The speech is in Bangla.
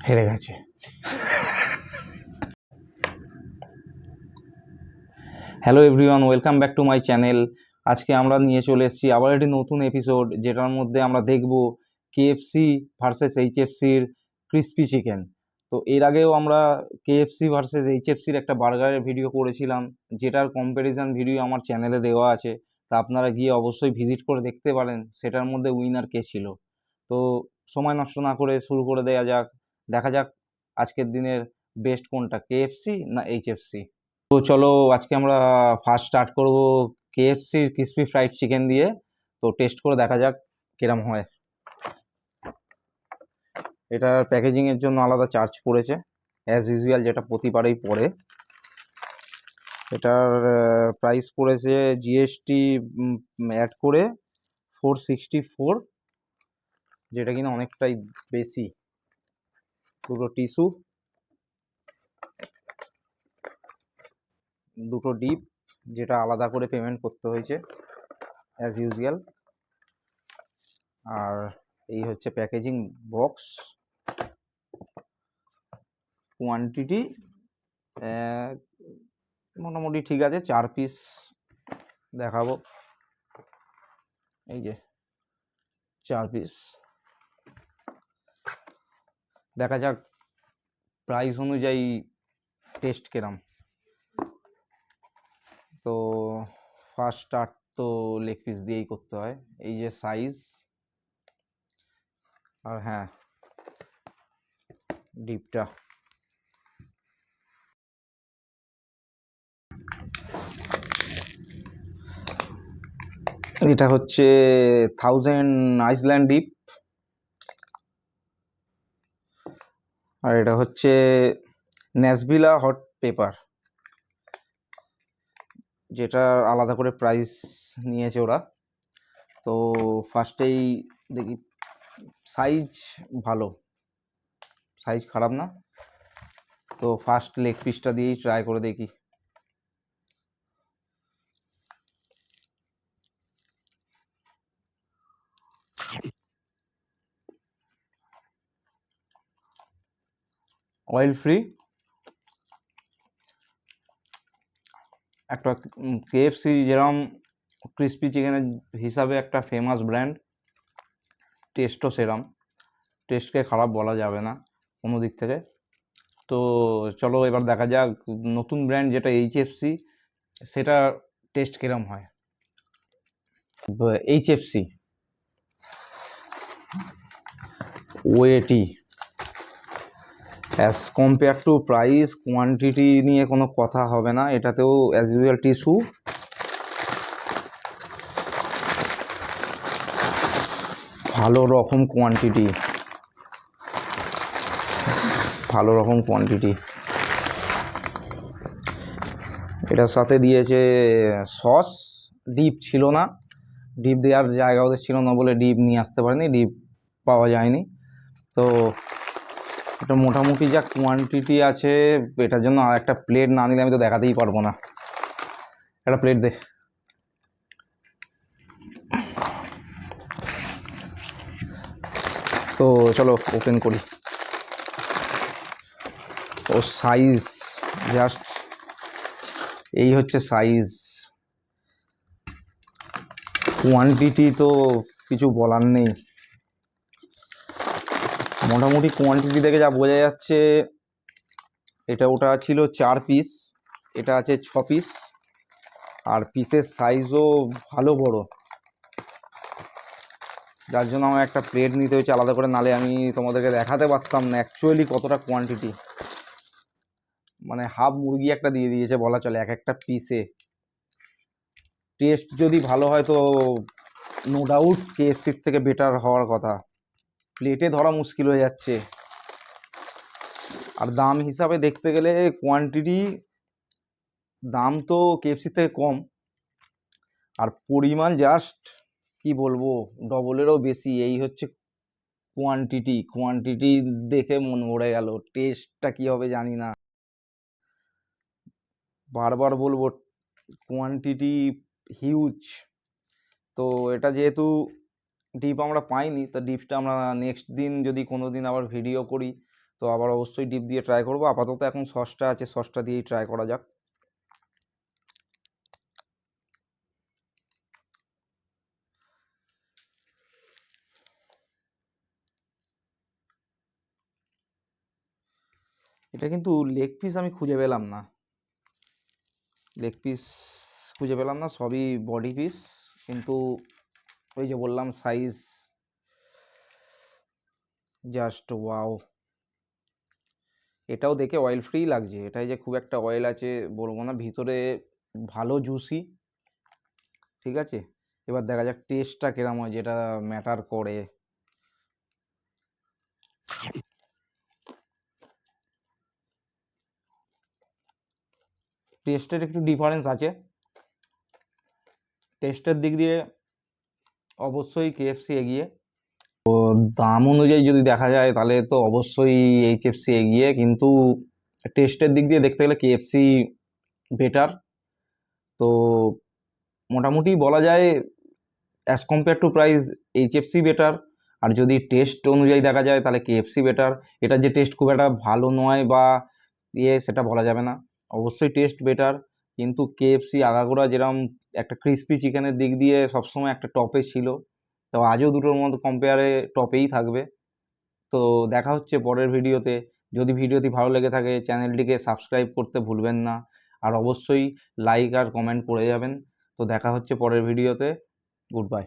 হেরে গেছে। Hello everyone, welcome back to my channel. আজকে আমরা নিয়ে চলে এসেছি আবার একটি নতুন এপিসোড, যেটার মধ্যে আমরা দেখব কেএফসি ভার্সেস এইচএফসির ক্রিস্পি চিকেন। তো এর আগেও আমরা কেএফসি ভার্সেস এইচএফসির একটা বার্গারের ভিডিও করেছিলাম, যেটার কম্প্যারিজন ভিডিও আমার চ্যানেলে দেওয়া আছে। তা আপনারা গিয়ে অবশ্যই ভিজিট করে দেখতে পারেন সেটার মধ্যে উইনার কে ছিল। তো সময় নষ্ট না করে শুরু করে দেওয়া যাক। দেখা যাক আজকের দিনের বেস্ট কোনটা, কেএফসি না এইচএফসি। তো চলো আজকে আমরা ফার্স্ট স্টার্ট করব কেএফসির ক্রিসপি ফ্রাইড চিকেন দিয়ে। তো টেস্ট করে দেখা যাক কিরম হয়। এটার প্যাকেজিং এর জন্য আলাদা চার্জ পড়েছে, অ্যাজ ইউজুয়াল যেটা প্রতিবারেই পড়ে। এটার প্রাইস পড়েছে জিএসটি অ্যাড করে 464, যেটা কিনা অনেকটাই বেশি। দুটো টিস্যু, দুটো ডিপ, যেটা আলাদা করে পেমেন্ট করতে হয়েছে অ্যাজ ইউজুয়াল। আর এই হচ্ছে প্যাকেজিং বক্স। কোয়ান্টিটি মোটামুটি ঠিক আছে, 4 পিস দেখাবো। এই যে 4 পিস, দেখা যাক প্রাইস অনুযায়ী টেস্ট কেরাম। তো ফার্স্ট স্টার্ট তো লেগ পিস দিয়েই করতে হয়। এই যে সাইজ, আর হ্যাঁ ডিপটা। এটা হচ্ছে 1000 আইসল্যান্ড ডিপ, আর এটা হচ্ছে ন্যাসভিলা হট পেপার, যেটা আলাদা করে প্রাইস নিয়েছে ওরা। তো ফার্স্টেই দেখি, সাইজ ভালো, সাইজ খারাপ না। তো ফার্স্ট লেগ পিসটা দিয়েই ট্রাই করে দেখি। অয়েল ফ্রি, একটা কেএফসি যেরকম ক্রিস্পি চিকেনের হিসাবে একটা ফেমাস ব্র্যান্ড, টেস্টও সেরম। টেস্টকে খারাপ বলা যাবে না কোনো দিক থেকে। তো চলো এবার দেখা যাক নতুন ব্র্যান্ড যেটা এইচএফসি, সেটা টেস্ট কিরম হয়। HFC ওয়েটি as compare to price quantity নিয়ে কোনো কথা হবে না। এটাতেও অ্যাজ ইউজুয়াল টিস্যু, ভালো রকম কোয়ান্টিটি, ভালো রকম কোয়ান্টিটি। এটার সাথে দিয়েছে সস, ডিপ ছিল না, ডিপ দেওয়ার জায়গা ওদের ছিল না বলে ডিপ নিয়ে আসতে পারেনি, ডিপ পাওয়া যায়নি। তো এটা মোটামুটি যা কোয়ান্টিটি আছে, এটার জন্য আর একটা প্লেট না নিলে আমি তো দেখাতেই পারবো না। একটা প্লেট দে। তো চলো ওপেন করি। ও সাইজ জাস্ট, এই হচ্ছে সাইজ। কোয়ান্টিটি তো কিছু বলার নেই। মোটামুটি কোয়ান্টিটি দেখে যা বোঝা যাচ্ছে, ওটা ছিল 4 পিস, এটা আছে 6 পিস। আর পিসের সাইজও ভালো বড়, যার জন্য আমার একটা প্লেট নিতে হয়েছে আলাদা করে, নালে আমি তোমাদেরকে দেখাতে পারতাম না অ্যাকচুয়ালি কতটা কোয়ান্টিটি। মানে হাফ মুরগি একটা দিয়ে দিয়েছে বলা চলে এক একটা পিসে। টেস্ট যদি ভালো হয় তো নো ডাউট কেএফসির থেকে বেটার হওয়ার কথা, প্লেটে ধরা মুশকিল হয়ে যাচ্ছে। আর দাম হিসাবে দেখতে গেলে কোয়ান্টিটি, দাম তো কেএফসির থেকে কম, আর পরিমাণ জাস্ট কি বলবো ডবলেরও বেশি। এই হচ্ছে কোয়ান্টিটি, কোয়ান্টিটি দেখে মন ভরে গেল। টেস্টটা কি হবে জানি না, বারবার বলবো কোয়ান্টিটি হিউজ। তো এটা যেহেতু ডিপ আমরা পাইনি, তো ডিপটা আমরা নেক্সট দিন যদি কোনো দিন আবার ভিডিও করি, তো আবার অবশ্যই ডিপ দিয়ে ট্রাই করবো। আপাতত এখন সসটা আছে, সসটা দিয়েই ট্রাই করা যাক। এটা কিন্তু লেগ পিস আমি খুঁজে পেলাম না, লেগ পিস খুঁজে পেলাম না, সবই বডি পিস। কিন্তু ওই যে বললাম সাইজ জাস্ট ওয়াও। এটাও দেখে অয়েল ফ্রি লাগছে, এটাই যে খুব একটা অয়েল আছে বলবো না, ভিতরে ভালো জুসি। ঠিক আছে, এবার দেখা যাক টেস্টটা কিরম হয়, যেটা ম্যাটার করে। টেস্টের একটু ডিফারেন্স আছে, টেস্টের দিক দিয়ে অবশ্যই কেএফসি এগিয়ে। তো দাম অনুযায়ী যদি দেখা যায় তাহলে তো অবশ্যই এইচএফসি এগিয়ে, কিন্তু টেস্টের দিক দিয়ে দেখতে গেলে কেএফসি বেটার। তো মোটামুটি বলা যায় as compare to price HFC better. আর যদি টেস্ট অনুযায়ী দেখা যায় তাহলে কেএফসি বেটার। এটা যে টেস্ট খুব একটা ভালো নয় বা সেটা বলা যাবে না, অবশ্যই টেস্ট বেটার। কিন্তু কেএফসি আগাগোড়া যেরকম একটা ক্রিস্পি চিকেনের দিক দিয়ে সবসময় একটা টপে ছিল, তো আজও দুটোর মধ্যে কম্পেয়ারে টপেই থাকবে। তো দেখা হচ্ছে পরের ভিডিওতে। যদি ভিডিওটি ভালো লেগে থাকে চ্যানেলটিকে সাবস্ক্রাইব করতে ভুলবেন না, আর অবশ্যই লাইক আর কমেন্ট করে যাবেন। তো দেখা হচ্ছে পরের ভিডিওতে। Good bye.